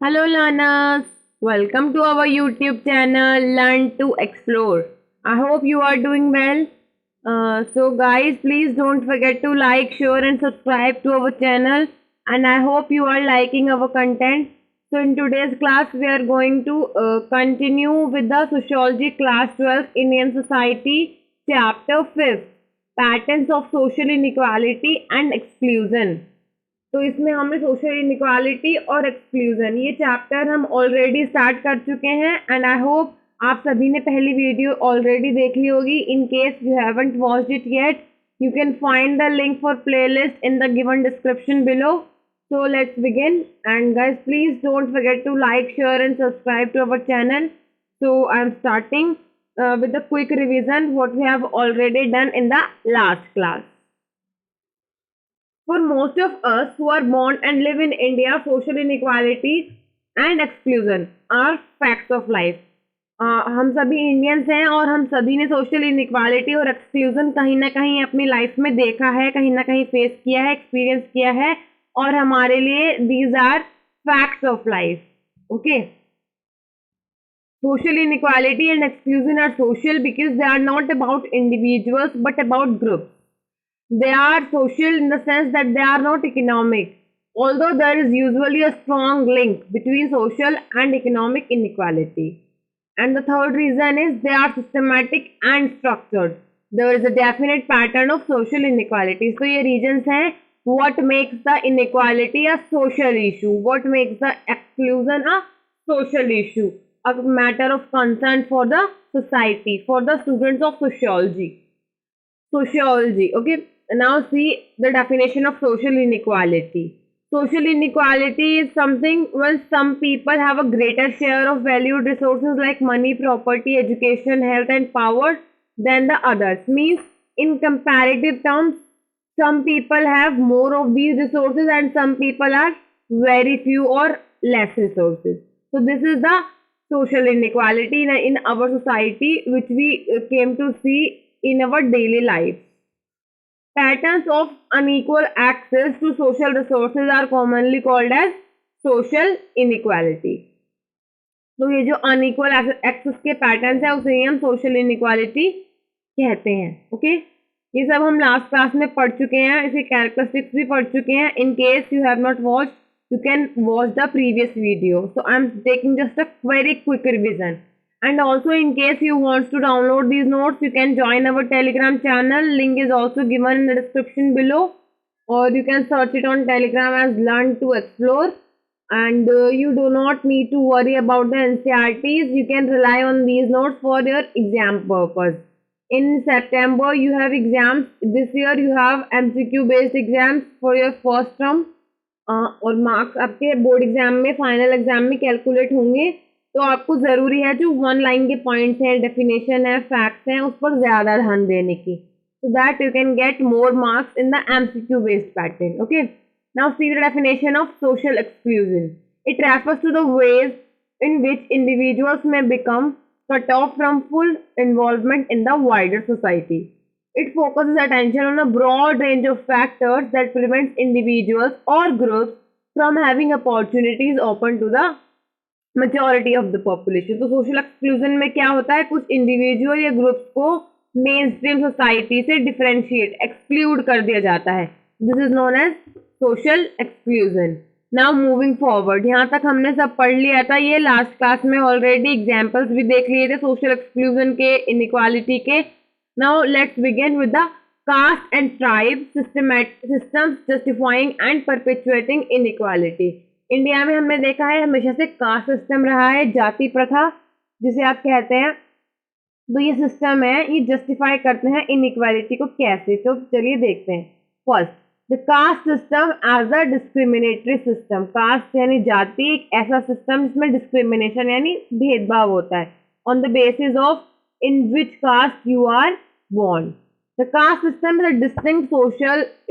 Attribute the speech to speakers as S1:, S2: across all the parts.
S1: Hello learners, welcome to our YouTube channel Learn to Explore. I hope you are doing well. So guys, please don't forget to like, share and subscribe to our channel, and I hope you are liking our content. So in today's class we are going to continue with the Sociology class 12 Indian Society chapter 5 Patterns of Social Inequality and Exclusion. तो इसमें हमने social inequality और exclusion ये chapter हम already start कर चुके हैं and I hope आप सभी ने पहली वीडियो ऑलरेडी देख ली होगी. इन case you haven't watched it yet you can find the link for playlist in the given description below. So let's begin, and guys please don't forget to like, share and subscribe to our channel. So I'm starting with a quick revision what we have already done in the last class. For most of us who are born and live in India, social inequality and exclusion are facts of life. हम सभी Indians हैं और हम सभी ने social inequality और exclusion कहीं ना कहीं अपनी लाइफ में देखा है, कहीं ना कहीं फेस किया है, एक्सपीरियंस किया है और हमारे लिए these are facts of life. Okay, social inequality and exclusion are social because they are not about individuals but about groups. They are social in the sense that they are not economic, although there is usually a strong link between social and economic inequality. And the third reason is they are systematic and structured. There is a definite pattern of social inequality. So ये reasons हैं what makes the inequality a social issue, what makes the exclusion a social issue, a matter of concern for the society, for the students of sociology. Okay. Now see the definition of social inequality. Social inequality is something when some people have a greater share of valued resources like money, property, education, health and power than the others. Means in comparative terms, some people have more of these resources and some people are very few or less resources. So this is the social inequality in our society which we came to see in our daily life. Patterns of unequal access to social resources are commonly called as social inequality. तो ये जो unequal access के patterns हैं उसे ही हम social inequality कहते हैं. Okay, ये सब हम लास्ट क्लास में पढ़ चुके हैं, इसके कैरेक्टरिस्टिक्स भी पढ़ चुके हैं. इन case you have not watch, you can watch the previous video. So I'm taking just a very quick revision. And also in case you want to download these notes, you can join our Telegram channel. Link is also given in the description below. Or you can search it on Telegram as Learn to Explore. And you do not need to worry about the NCERTs. You can rely on these notes for your exam purpose. In September, you have exams. This year, you have MCQ based exams for your first term. और marks आपके board exam में, final exam में calculate होंगे. तो आपको ज़रूरी है जो वन लाइन के पॉइंट्स हैं, डेफिनेशन है, फैक्ट्स हैं, उस पर ज़्यादा ध्यान देने की, so that you can get more marks in the MCQ based pattern. Okay, now see the definition of social exclusion. It refers to the ways in which individuals में become cut off from full involvement in the wider society. It focuses attention on a broad range of factors that prevents individuals or groups from having opportunities open to the majority of the population. तो social exclusion में क्या होता है, कुछ individual या groups को mainstream society से differentiate, exclude कर दिया जाता है. This is known as social exclusion. Now moving forward, यहाँ तक हमने सब पढ़ लिया था. ये लास्ट क्लास में ऑलरेडी एग्जाम्पल्स भी देख लिए थे सोशल एक्सक्लूजन के, इनइक्वालिटी के. Now let's begin with the caste and tribe systems justifying and perpetuating inequality. India में हमने देखा है हमेशा से कास्ट सिस्टम रहा है, जाति प्रथा जिसे आप कहते हैं. तो ये सिस्टम है, ये जस्टिफाई करते हैं इनइक्वालिटी को कैसे. तो चलिए देखते हैं. First, the caste system as a discriminatory system. Caste यानी जाति, एक ऐसा सिस्टम जिसमें डिस्क्रिमिनेशन यानी भेदभाव होता है on the basis of in which caste you are born. The caste system is a distinct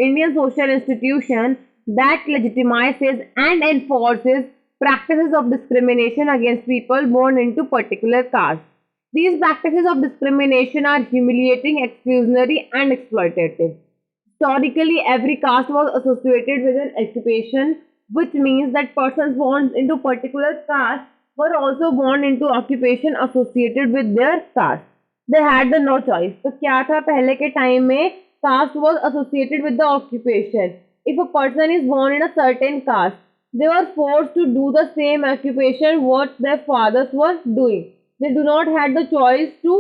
S1: Indian social institution that legitimizes and enforces practices of discrimination against people born into particular caste. These practices of discrimination are humiliating, exclusionary and exploitative. Historically, every caste was associated with an occupation, which means that persons born into particular caste were also born into occupation associated with their caste. They had the no choice. तो क्या था पहले के time में caste was associated with the occupation. If a person is born in a certain caste, they were forced to do the same occupation what their fathers were doing. They do not had the choice to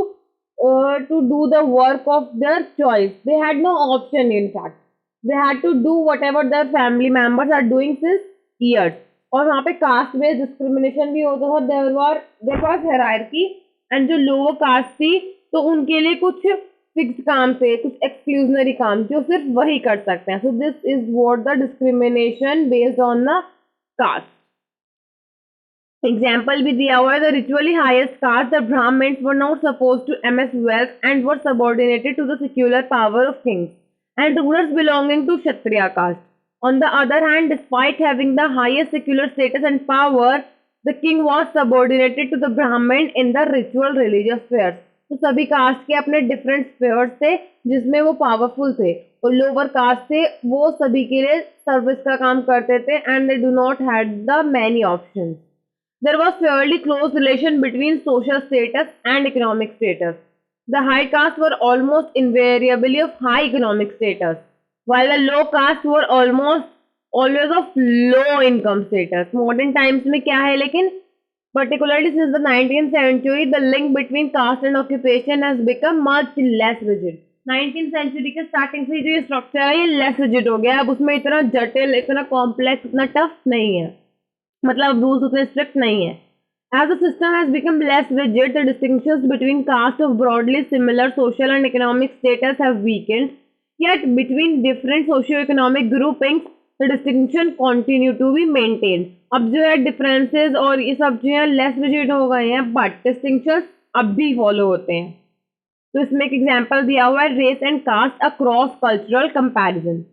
S1: do the work of their choice. They had no option in fact. They had to do whatever their family members are doing since years. और वहाँ पे caste based discrimination भी होता था. There was hierarchy and जो lower caste थी तो उनके लिए कुछ फिक्स काम थे, कुछ एक्सक्लूजनरी काम जो सिर्फ वही कर सकते हैं. So this is what the discrimination based on the caste. Example भी दिया हुआ है. The ritually highest caste the Brahmans were not suppose to amass wealth and were subordinated to the secular power of kings and rulers belonging to Kshatriya caste. On the other hand, despite having the highest secular status and power, the king was subordinated to the Brahmin in the ritual religious spheres. तो सभी cast के अपने different spheres थे जिसमें वो powerful थे और lower caste थे वो सभी के लिए सर्विस का काम करते थे and they do not had the many options. There was fairly close relation between social status and economic status. The high caste were almost invariably of high economic status, while the low caste were almost always of low income status. Modern times में क्या है लेकिन particularly since the 19th century, the link between caste and occupation has become much less rigid. 19th century के starting से जो ये structure है ये less rigid हो गया. अब उसमें इतना जटिल, इतना complex, इतना tough नहीं है. मतलब rules उतने strict नहीं है. As the system has become less rigid, the distinctions between castes of broadly similar social and economic status have weakened. Yet between different socio-economic groupings, the distinction continue to be maintained. अब जो है differences और ये सब जो है less rigid हो गए हैं, but distinctions अब भी follow होते हैं. तो इसमें एक example दिया हुआ है race and caste across cultural comparison.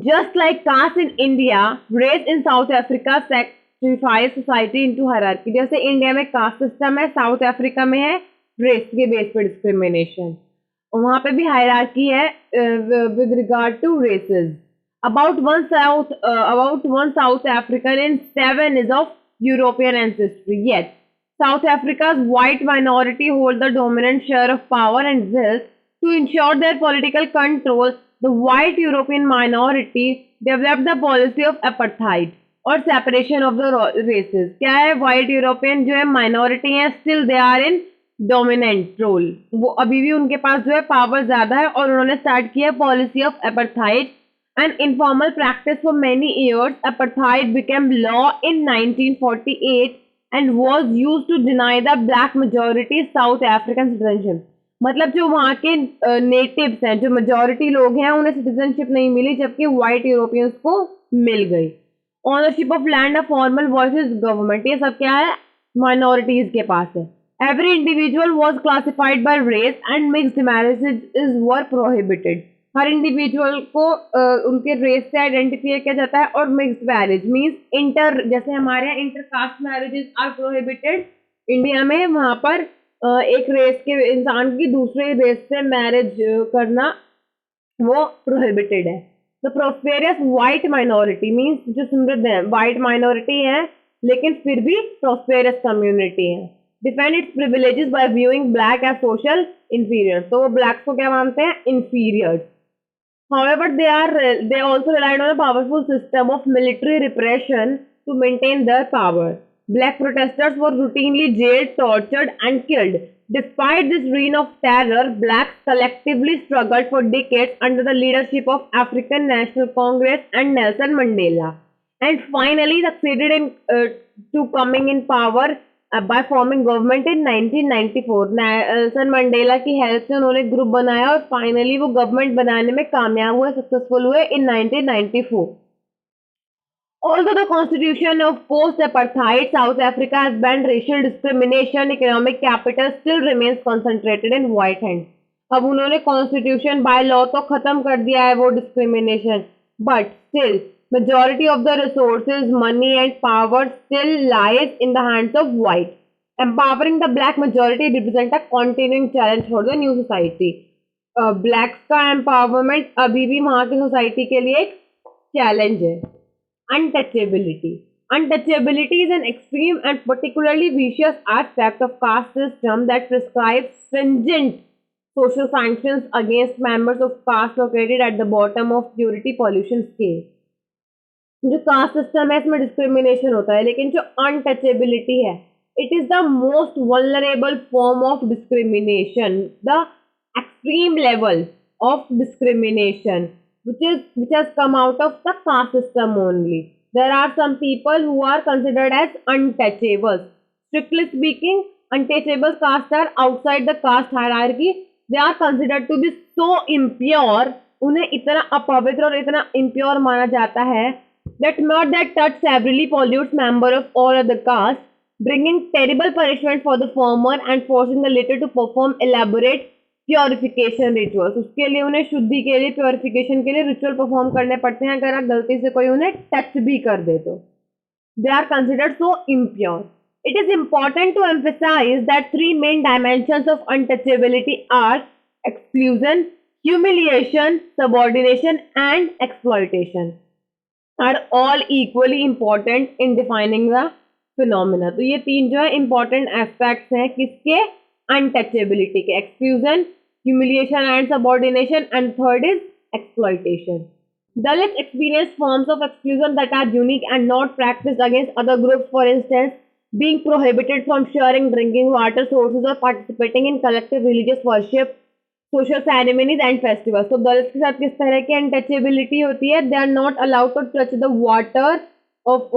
S1: Just like caste in India, race in South Africa society into hierarchy. जैसे इंडिया में कास्ट सिस्टम है, साउथ अफ्रीका में है रेस के बेस पे डिस्क्रिमिनेशन और वहाँ पे भी हायरार्की है with regard to races. About one South African in 7 is of European ancestry. Yet South Africa's white minority hold the dominant share of power and wealth. To ensure their political control, the white European minority developed the policy of apartheid और separation of the races. क्या है white European जो है minority है, still they are in dominant role. वो अभी भी उनके पास जो है पावर ज्यादा है और उन्होंने स्टार्ट किया policy of apartheid and informal practice for many years. Apartheid became law in 1948 and was used to deny the black majority South African citizenship. मतलब जो वहाँ के नेटिव्स हैं, जो मेजॉरिटी लोग हैं, उन्हें सिटीजनशिप नहीं मिली जबकि व्हाइट यूरोपियंस को मिल गई. Ownership of land, formal voice government, ये सब क्या है माइनॉरिटीज के पास है. Every individual was classified by race and mixed marriages were prohibited. हर इंडिविजुअल को उनके रेस से आइडेंटिफाई किया जाता है और मिक्स्ड मैरिज मीन्स इंटर, जैसे हमारे यहाँ inter caste marriages are prohibited India में, वहाँ पर एक रेस के इंसान की दूसरे रेस से मैरिज करना वो प्रोहिबिटेड है. The prosperous white minority means जो समृद्ध है, white minority है लेकिन फिर भी prosperous community है. Defend its privileges by viewing black as social inferiors. तो वो blacks को क्या मानते हैं? Inferiors. However, they also relied on a powerful system of military repression to maintain their power. Black protesters were routinely jailed, tortured, and killed. Despite this reign of terror, blacks collectively struggled for decades under the leadership of African National Congress and Nelson Mandela, and finally succeeded in to coming in power by forming government in 1994. Nelson Mandela की help से उन्होंने group बनाया और finally वो government बनाने में कामयाब हुए, सक्सेसफुल हुए in 1994. Although the constitution of post-apartheid South Africa has banned racial discrimination, economic capital still remains concentrated in white hands. अब उन्होंने constitution by law तो खत्म कर दिया है वो discrimination, but still majority of the resources, money and power still lies in the hands of white. Empowering the black majority represent a continuing challenge for the new society. Blacks का empowerment अभी भी वहाँ की society के लिए एक challenge है. Untouchability. Untouchability is an extreme and particularly vicious aspect of caste system that prescribes stringent social sanctions against members of caste located at the bottom of purity pollution scale. जो caste system है इसमें discrimination होता है, लेकिन जो untouchability है it is the most vulnerable form of discrimination, the extreme level of discrimination which has come out of the caste system only. There are some people who are considered as untouchables. Strictly speaking, untouchable castes are outside the caste hierarchy. They are considered to be so impure, उन्हें इतना अपवित्र और इतना impure माना जाता है that mud that touch severely pollutes member of all other castes, bringing terrible punishment for the former and forcing the latter to perform elaborate purification rituals. उसके लिए उन्हें शुद्धि के लिए, प्योरिफिकेशन के लिए रिचुअल परफॉर्म करने पड़ते हैं अगर आप गलती से कोई उन्हें टच भी कर दे तो. They are considered so impure. It is important to emphasize that three main dimensions of untouchability are exclusion, humiliation, subordination, and exploitation are all equally important in defining the phenomena. तो ये तीन जो है important aspects हैं किसके, untouchability के, exclusion, humiliation and subordination, and third is exploitation. Dalits experience forms of exclusion that are unique and not practiced against other groups. For instance, being prohibited from sharing drinking water sources or participating in collective religious worship, social ceremonies and festivals. So Dalits के साथ किस तरह की untouchability होती है? They are not allowed to touch the water of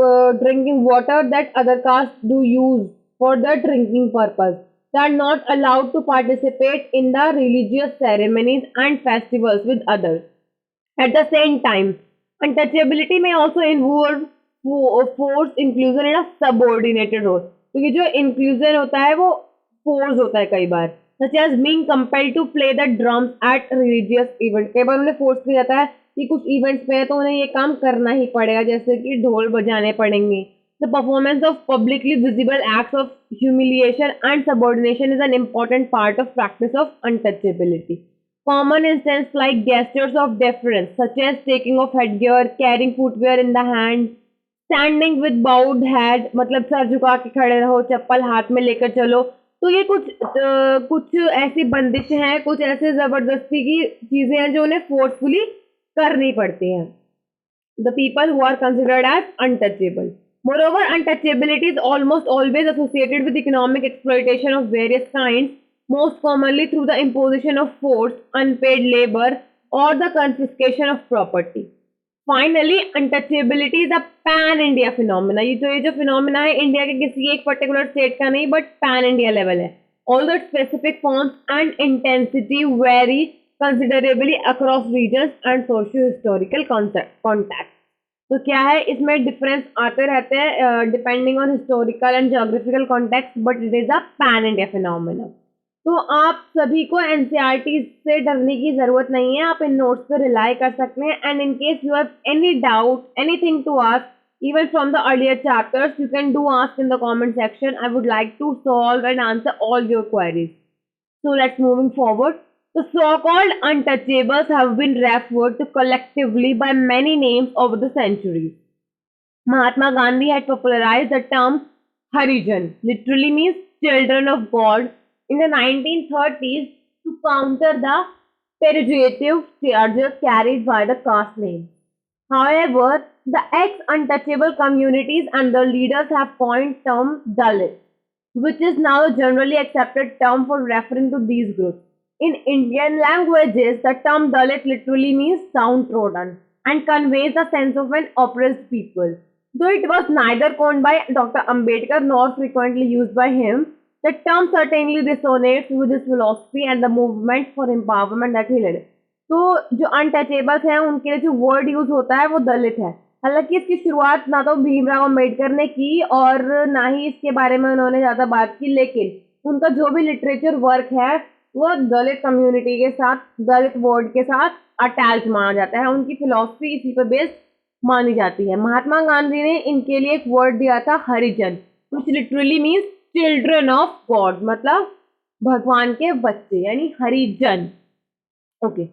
S1: drinking water that other castes do use for the drinking purpose. They are not allowed to participate in the religious ceremonies and festivals with others. At the same time, untouchability may also involve forced inclusion in a subordinated role. तो ये जो inclusion होता है वो force होता है कई बार, such as being compelled to play the drums at religious events. कई बार उन्हें force किया जाता है कि कुछ events में है तो उन्हें ये काम करना ही पड़ेगा, जैसे कि ढोल बजाने पड़ेंगे. The performance of publicly visible acts of humiliation and subordination is an important part of practice of untouchability. Common instances like gestures of deference, such as taking off headgear, carrying footwear in the hand, standing with bowed head, मतलब sir झुका के खड़े रहो, चप्पल हाथ में लेकर चलो. तो ये कुछ ऐसी बंदिशें हैं, कुछ ऐसे जबरदस्ती की चीजें हैं जो उन्हें फोर्सफुली करनी पड़ती हैं. The people who are considered as untouchable. Moreover, untouchability is almost always associated with economic exploitation of various kinds, most commonly through the imposition of force, unpaid labor, or the confiscation of property. Finally, untouchability is a pan-India phenomena. ये जो phenomena है India के किसी एक particular state का नहीं, but pan-India level है. Although specific forms and intensity vary considerably across regions and socio-historical contexts. तो क्या है, इसमें डिफरेंस आते रहते हैं depending on historical and geographical context, but it is a pan India phenomena. तो आप सभी को एनसीईआरटी से डरने की जरूरत नहीं है, आप इन नोट्स पे रिलाई कर सकते हैं. And in case you have any doubt, anything to ask even from the earlier chapters, you can do ask in the comment section. I would like to solve and answer all your queries. So let's moving forward. The so-called untouchables have been referred to collectively by many names over the centuries. Mahatma Gandhi had popularized the term Harijan, literally means children of God, in the 1930s to counter the pejorative charges carried by the caste name. However, the ex-untouchable communities and the leaders have coined term Dalit, which is now a generally accepted term for referring to these groups. In Indian languages, the term Dalit literally means downtrodden and conveys the sense of an oppressed people. Though it was neither coined by Dr. Ambedkar nor frequently used by him, the term certainly resonates with his philosophy and the movement for empowerment that he led. तो जो untouchables हैं उनके लिए जो word use होता है वो दलित है. हालांकि इसकी शुरुआत ना तो भीमराव अम्बेडकर ने की और ना ही इसके बारे में उन्होंने ज़्यादा बात की, लेकिन उनका जो भी लिटरेचर वर्क है वो दलित कम्युनिटी के साथ, दलित वर्ड के साथ अटैच माना जाता है. उनकी फिलॉसफी इसी पर बेस्ड मानी जाती है. महात्मा गांधी ने इनके लिए एक वर्ड दिया था Harijan, which literally means children of God, मतलब भगवान के बच्चे, यानी Harijan. Okay,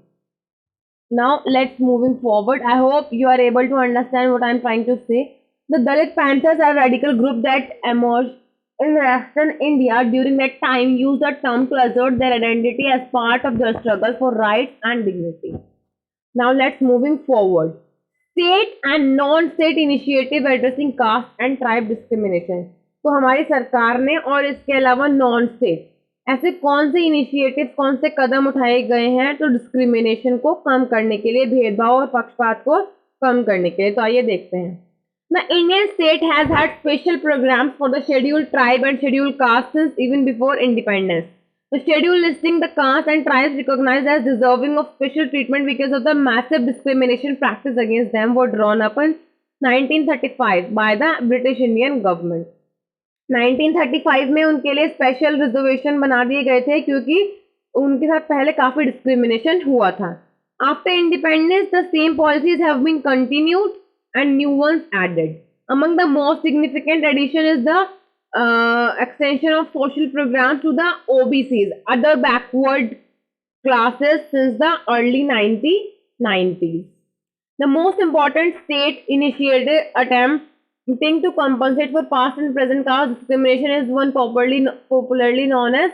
S1: Now let's moving forward. I hope you are able to understand what I'm trying to say. The Dalit Panthers are a radical group that emerged in Western India during that time used the term to assert their identity as part of their struggle for rights and dignity. Now let's moving forward. State and non-state initiative addressing caste and tribe discrimination. तो हमारी सरकार ने और इसके अलावा non state ऐसे कौन से इनिशिएटिव कौन से कदम उठाए गए हैं तो डिस्क्रिमिनेशन को कम करने के लिए, भेदभाव और पक्षपात को कम करने के लिए, तो आइए देखते हैं. The Indian state has had special programs for the scheduled tribe and scheduled caste since even before independence. The schedule listing the caste and tribes recognized as deserving of special treatment because of the massive discrimination practiced against them were drawn up in 1935 by the British Indian government. 1935 में उनके लिए special reservation बना दिए गए थे क्योंकि उनके साथ पहले काफी डिस्क्रिमिनेशन हुआ था. After independence, the same policies have been continued and new ones added. Among the most significant addition is the extension of social programs to the OBCs, other backward classes, since the early 1990s. The most important state initiated attempting to compensate for past and present caste discrimination is one popularly known as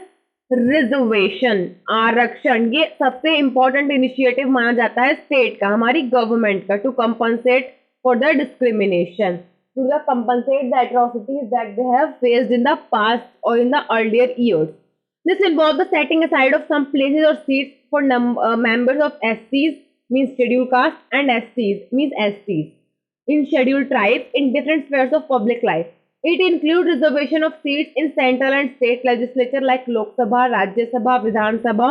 S1: reservation, आरक्षण. ये सबसे important initiative माना जाता है state का, हमारी government का, to compensate for the discrimination, to the compensate the atrocities that they have faced in the past और in the earlier years. This involve the setting aside of some places और seats for members of SCs means scheduled caste and STs means STs in scheduled tribes in different spheres of public life. It includes reservation of seats in central and state legislature like Lok Sabha, Rajya Sabha, Vidhan Sabha,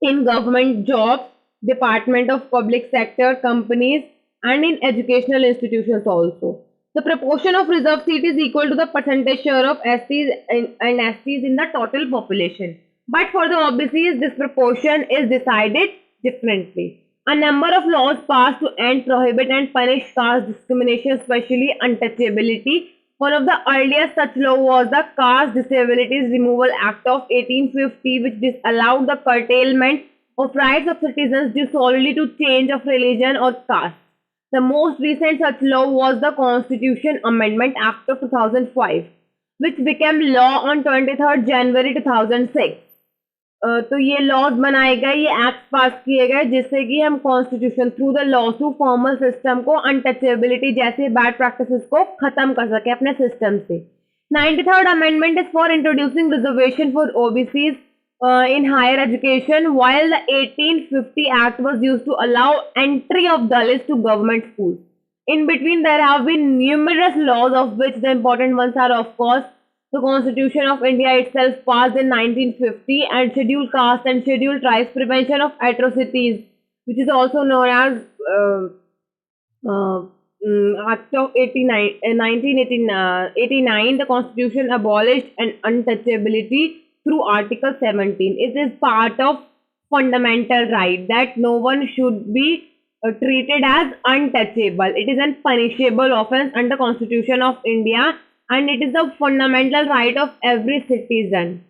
S1: in government jobs, Department of Public Sector, companies, and in educational institutions also. The proportion of reserved seat is equal to the percentage share of SCs and STs in the total population. But for the OBCs, this proportion is decided differently. A number of laws passed to end, prohibit, and punish caste discrimination, especially untouchability. One of the earliest such law was the Caste Disabilities Removal Act of 1850, which disallowed the curtailment of rights of citizens due solely to change of religion or caste. The most recent such law was the Constitution Amendment Act of 2005, which became law on 23rd January 2006. तो ये laws बनाए गए, ये act पास किए गए जिससे कि हम constitution through the law to formal system को, अनटचेबिलिटी जैसे बैड प्रैक्टिसेस को खत्म कर सके अपने सिस्टम से. 93rd amendment is for introducing reservation for OBCs in higher education, while the 1850 Act was used to allow entry of Dalits to government schools. In between, there have been numerous laws, of which the important ones are, of course, the Constitution of India itself passed in 1950, and Scheduled Caste and Scheduled Tribes Prevention of Atrocities, which is also known as Act of 1989. The Constitution abolished an untouchability through Article 17. It is part of fundamental right that no one should be treated as untouchable. It is a punishable offense under Constitution of India, and it is a fundamental right of every citizen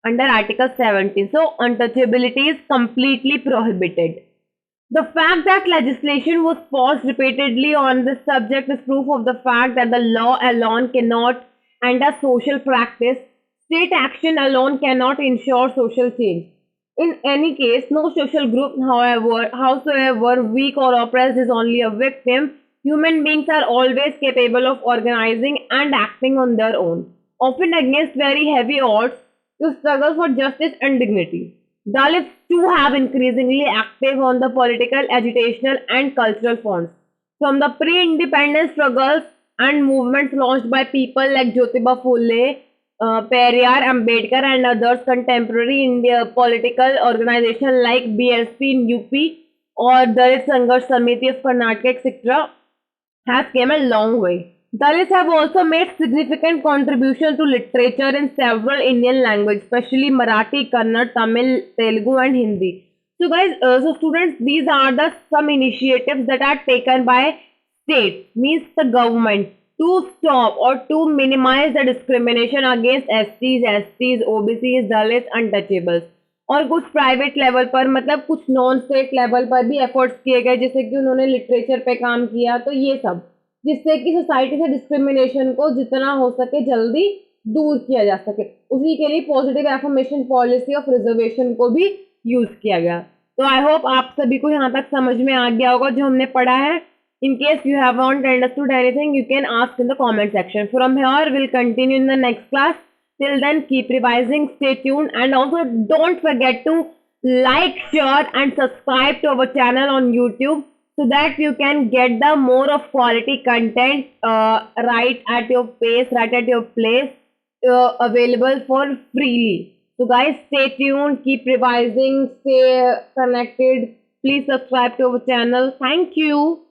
S1: under Article 17. So untouchability is completely prohibited. The fact that legislation was paused repeatedly on this subject is proof of the fact that the law alone cannot end a social practice. State action alone cannot ensure social change. In any case, no social group, howsoever weak or oppressed, is only a victim. Human beings are always capable of organizing and acting on their own, often against very heavy odds, to struggle for justice and dignity. Dalits too have increasingly active on the political, educational, and cultural fronts. From the pre-independence struggles and movements launched by people like Jyotiba Phule, Periyar, Ambedkar, and others, contemporary India political organizations like BSP in UP or Dalit Sangharsh Samiti of Karnataka, etc., has come a long way. Dalits have also made significant contribution to literature in several Indian languages, especially Marathi, Kannada, Tamil, Telugu, and Hindi. So, guys, so students, these are the some initiatives that are taken by state, means the government, to stop or to minimize the discrimination against STs, OBCs, Dalits, untouchables. और कुछ private level पर, मतलब कुछ non state level पर भी efforts किए गए, जैसे कि उन्होंने लिटरेचर पे काम किया, तो ये सब जिससे कि सोसाइटी से डिस्क्रिमिनेशन को जितना हो सके जल्दी दूर किया जा सके, उसी के लिए positive affirmation policy of reservation को भी यूज किया गया। तो आई होप आप सभी को यहाँ तक समझ में आ गया होगा जो हमने पढ़ा है। In case you haven't understood anything, you can ask in the comment section. From here, we'll continue in the next class. Till then, keep revising, stay tuned, and also don't forget to like, share, and subscribe to our channel on YouTube so that you can get the more of quality content right at your pace, right at your place, available for freely. So, guys, stay tuned, keep revising, stay connected. Please subscribe to our channel. Thank you.